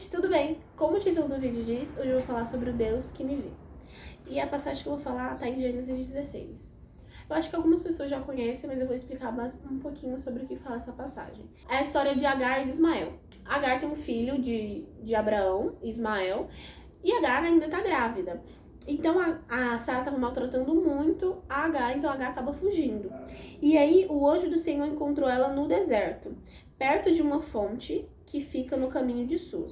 gente, tudo bem? Como o título do vídeo diz, hoje eu vou falar sobre o Deus que me vê. E a passagem que eu vou falar está em Gênesis 16. Eu acho que algumas pessoas já conhecem, mas eu vou explicar um pouquinho sobre o que fala essa passagem. É a história de Agar e de Ismael. Agar tem um filho de Abraão, Ismael, e Agar ainda está grávida. Então a Sara estava maltratando muito a Agar, então a Agar acaba fugindo. E aí o anjo do Senhor encontrou ela no deserto, perto de uma fonte que fica no caminho de Sur.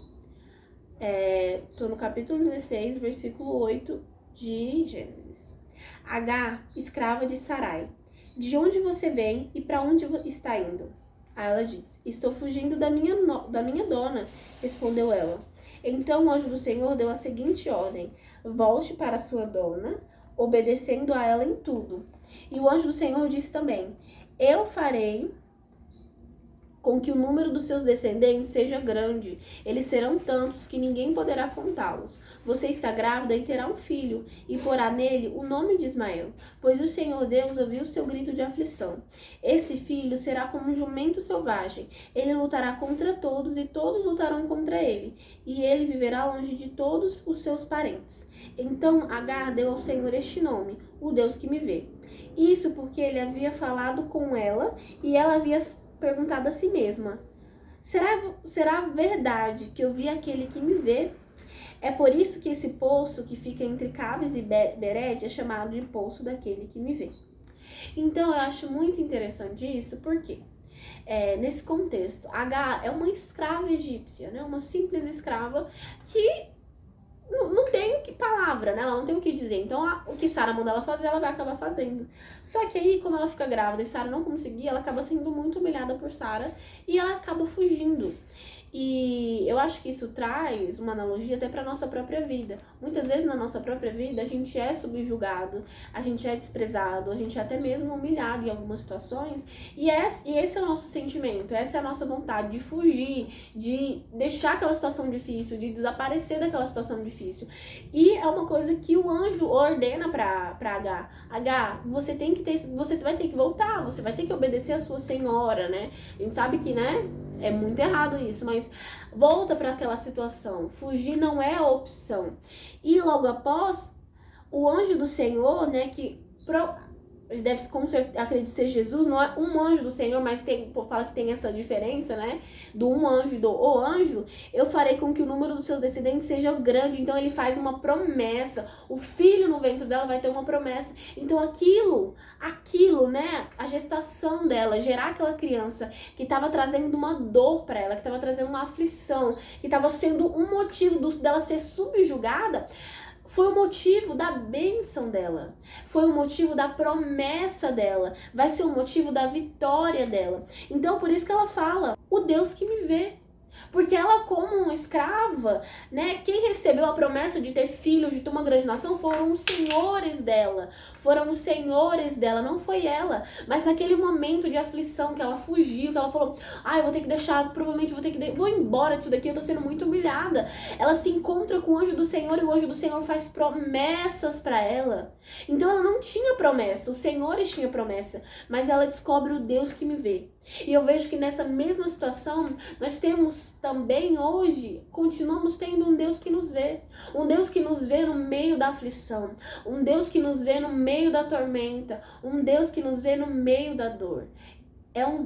Estou no capítulo 16, versículo 8 de Gênesis. Agar, escrava de Sarai, de onde você vem e para onde está indo? Aí ela diz, estou fugindo da minha dona, respondeu ela. Então o anjo do Senhor deu a seguinte ordem, volte para sua dona, obedecendo a ela em tudo. E o anjo do Senhor disse também, eu farei com que o número dos seus descendentes seja grande. Eles serão tantos que ninguém poderá contá-los. Você está grávida e terá um filho, e porá nele o nome de Ismael, pois o Senhor Deus ouviu o seu grito de aflição. Esse filho será como um jumento selvagem. Ele lutará contra todos e todos lutarão contra ele, e ele viverá longe de todos os seus parentes. Então Agar deu ao Senhor este nome, o Deus que me vê. Isso porque ele havia falado com ela e ela havia perguntado a si mesma, será verdade que eu vi aquele que me vê? É por isso que esse poço que fica entre Cabes e Bered é chamado de poço daquele que me vê. Então eu acho muito interessante isso, porque nesse contexto, Agar é uma escrava egípcia, né? Uma simples escrava que não tem palavra, né? Ela não tem o que dizer. Então, o que Sara manda ela fazer, ela vai acabar fazendo. Só que aí, como ela fica grávida e Sara não conseguia, ela acaba sendo muito humilhada por Sara e ela acaba fugindo. E eu acho que isso traz uma analogia até para nossa própria vida. Muitas vezes na nossa própria vida a gente é subjugado, a gente é desprezado, a gente é até mesmo humilhado em algumas situações. E esse é o nosso sentimento, essa é a nossa vontade de fugir, de deixar aquela situação difícil, de desaparecer daquela situação difícil. E é uma coisa que o anjo ordena para Agar. Agar, você vai ter que voltar, você vai ter que obedecer a sua senhora, né? A gente sabe que, né? É muito errado isso, mas volta para aquela situação. Fugir não é a opção. E logo após, o anjo do Senhor, né, deve, acredito ser Jesus, não é um anjo do Senhor, mas fala que tem essa diferença, né, do um anjo e do o anjo, eu farei com que o número dos seus descendentes seja grande. Então ele faz uma promessa, o filho no ventre dela vai ter uma promessa. Então aquilo, né, a gestação dela, gerar aquela criança que estava trazendo uma dor para ela, que estava trazendo uma aflição, que estava sendo um motivo dela ser subjugada, foi o motivo da bênção dela, foi o motivo da promessa dela, vai ser o motivo da vitória dela. Então por isso que ela fala, o Deus que me vê. Porque ela, como uma escrava, né, quem recebeu a promessa de ter filhos, de ter uma grande nação, foram os senhores dela. Foram os senhores dela, não foi ela. Mas naquele momento de aflição, que ela fugiu, que ela falou, eu vou ter que deixar, provavelmente vou embora disso daqui, eu tô sendo muito humilhada. Ela se encontra com o anjo do Senhor e o anjo do Senhor faz promessas pra ela. Então ela não tinha promessa, os senhores tinham promessa, mas ela descobre o Deus que me vê. E eu vejo que nessa mesma situação, nós temos também hoje, continuamos tendo um Deus que nos vê. Um Deus que nos vê no meio da aflição. Um Deus que nos vê no meio da tormenta. Um Deus que nos vê no meio da dor.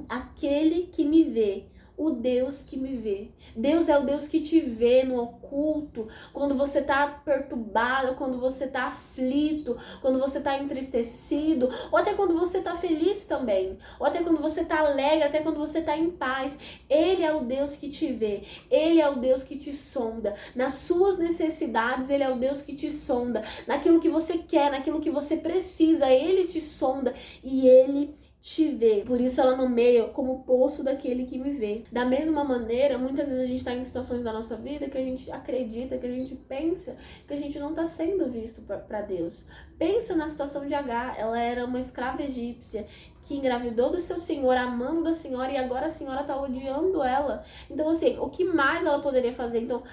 Aquele que me vê. O Deus que me vê. Deus é o Deus que te vê no oculto, quando você tá perturbado, quando você tá aflito, quando você tá entristecido, ou até quando você tá feliz também, ou até quando você tá alegre, até quando você tá em paz. Ele é o Deus que te vê, Ele é o Deus que te sonda. Nas suas necessidades, Ele é o Deus que te sonda. Naquilo que você quer, naquilo que você precisa, Ele te sonda e Ele te vê. Por isso ela nomeia como o poço daquele que me vê. Da mesma maneira, muitas vezes a gente está em situações da nossa vida que a gente acredita, que a gente pensa que a gente não está sendo visto para Deus. Pensa na situação de Agar. Ela era uma escrava egípcia que engravidou do seu senhor, amando da senhora, e agora a senhora está odiando ela. Então assim, o que mais ela poderia fazer? Então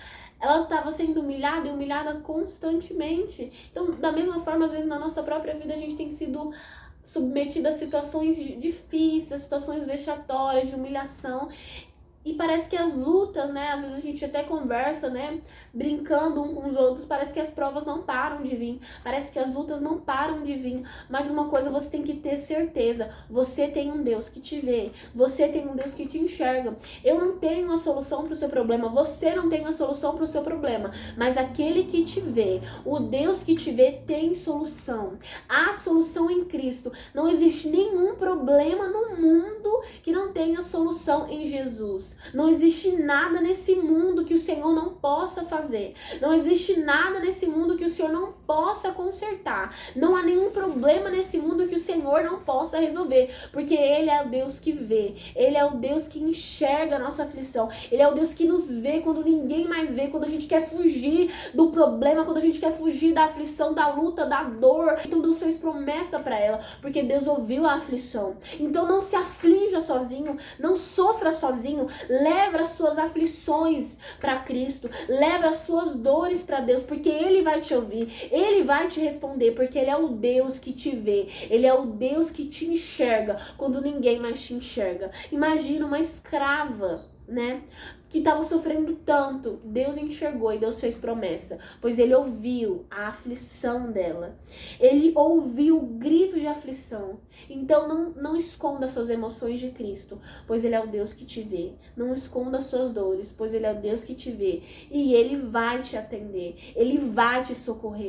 ela estava sendo humilhada e humilhada constantemente. Então, da mesma forma, às vezes na nossa própria vida a gente tem sido submetida a situações difíceis, situações vexatórias, de humilhação. E parece que as lutas, né, às vezes a gente até conversa, né, brincando um com os outros, parece que as provas não param de vir, parece que as lutas não param de vir, mas uma coisa você tem que ter certeza, você tem um Deus que te vê, você tem um Deus que te enxerga. Eu não tenho a solução para o seu problema, você não tem a solução para o seu problema, mas aquele que te vê, o Deus que te vê tem solução. Há solução em Cristo. Não existe nenhum problema no mundo que não tenha solução em Jesus. Não existe nada nesse mundo que o Senhor não possa fazer. Não existe nada nesse mundo que o Senhor não possa consertar. Não há nenhum problema nesse mundo que o Senhor não possa resolver, porque Ele é o Deus que vê. Ele é o Deus que enxerga a nossa aflição. Ele é o Deus que nos vê quando ninguém mais vê, quando a gente quer fugir do problema, quando a gente quer fugir da aflição, da luta, da dor. Então Deus fez promessa para ela, porque Deus ouviu a aflição. Então não se aflinja sozinho, não sofra sozinho, leve as suas aflições para Cristo, leve as suas dores para Deus, porque Ele vai te ouvir, Ele vai te responder, porque Ele é o Deus que te vê, Ele é o Deus que te enxerga quando ninguém mais te enxerga. Imagina uma escrava, né, que estava sofrendo tanto. Deus enxergou e Deus fez promessa, pois Ele ouviu a aflição dela. Ele ouviu o grito de aflição. Então não esconda suas emoções de Cristo, pois Ele é o Deus que te vê. Não esconda suas dores, pois Ele é o Deus que te vê. E Ele vai te atender, Ele vai te socorrer.